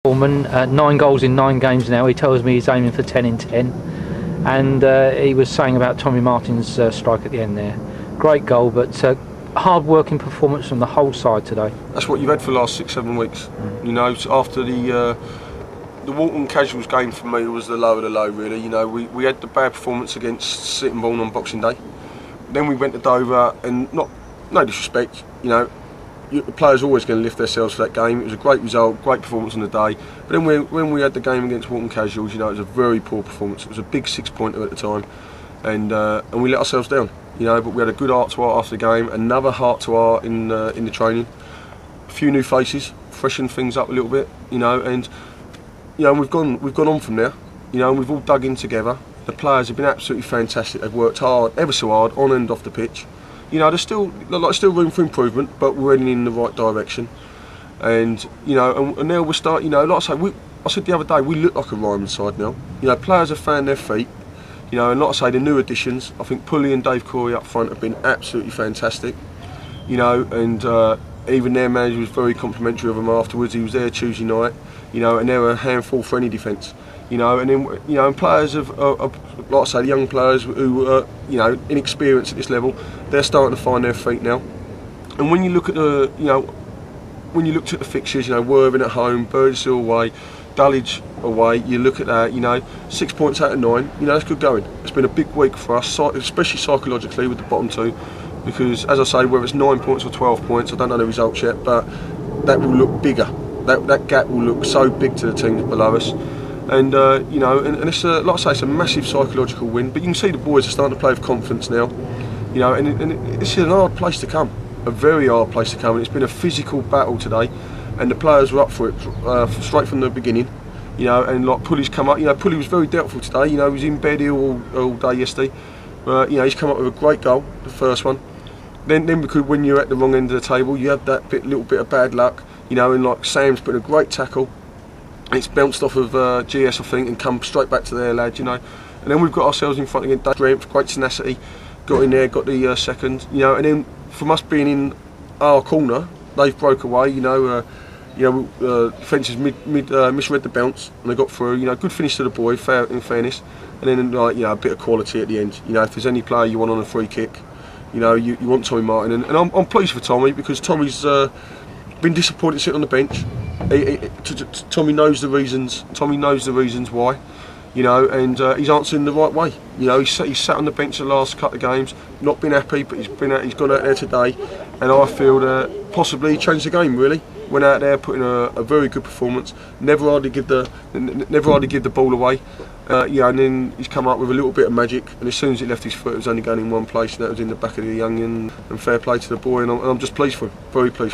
Foreman, 9 goals in 9 games now. He tells me he's aiming for 10 in 10, and he was saying about Tommy Martin's strike at the end there. Great goal, but hard working performance from the whole side today. That's what you've had for the last 6-7 weeks. You know, after the Walton Casuals game for me was the low of the low, really. You know, we had the bad performance against Sittingbourne on Boxing Day. Then we went to Dover, and no disrespect, you know, the players are always going to lift themselves for that game. It was a great result, great performance on the day. But then when we had the game against Walton Casuals, you know, it was a very poor performance. It was a big 6-pointer at the time, and we let ourselves down. You know, but we had a good heart to heart after the game, another heart to heart in the training. A few new faces, freshened things up a little bit. You know, and you know we've gone on from there. You know, and we've all dug in together. The players have been absolutely fantastic. They've worked hard, ever so hard, on and off the pitch. You know, there's still room for improvement, but we're heading in the right direction. And you know, and now we're starting. You know, like I said the other day, we look like a Ryman side now. You know, players have found their feet. You know, and like I say, the new additions, I think Pulley and Dave Corey up front have been absolutely fantastic. You know, and even their manager was very complimentary of them afterwards. He was there Tuesday night. You know, and they're a handful for any defence. You know, and then you know, and players of like I say, the young players who are you know inexperienced at this level, they're starting to find their feet now. And when you look at the when you looked at the fixtures, you know, Worthing at home, Burgessville away, Dulwich away, you look at that, you know, 6 points out of 9, you know, that's good going. It's been a big week for us, especially psychologically with the bottom two, because as I say, whether it's 9 points or 12 points, I don't know the results yet, but that will look bigger. That gap will look so big to the teams below us. And you know, and it's like I say, it's a massive psychological win. But you can see the boys are starting to play with confidence now. You know, and it's an hard place to come, a very hard place to come. And it's been a physical battle today, and the players were up for it straight from the beginning. You know, and like Pulley's come up. You know, Pulley was very doubtful today. You know, he was in bed all day yesterday. You know, he's come up with a great goal, the first one. Then because when you're at the wrong end of the table, you have that little bit of bad luck. You know, and like Sam's put a great tackle. It's bounced off of GS, I think, and come straight back to their lad, you know. And then we've got ourselves in front again, strength, great tenacity, got in there, got the second, you know. And then from us being in our corner, they've broke away, you know. Defences misread the bounce, and they got through. You know, good finish to the boy, in fairness. And then like you know, a bit of quality at the end. You know, if there's any player you want on a free kick, you know, you want Tommy Martin, and I'm pleased for Tommy because Tommy's been disappointed sitting on the bench. Tommy knows the reasons. Tommy knows the reasons why, you know, and he's answering the right way. You know, he's sat on the bench the last couple of games, not been happy, but he's gone out there today, and I feel that possibly he changed the game. Really, went out there, put in a very good performance. Never hardly give the ball away. You know, and then he's come up with a little bit of magic, and as soon as it left his foot, it was only going in one place, and that was in the back of the young'un. And fair play to the boy, and I'm just pleased for him, very pleased.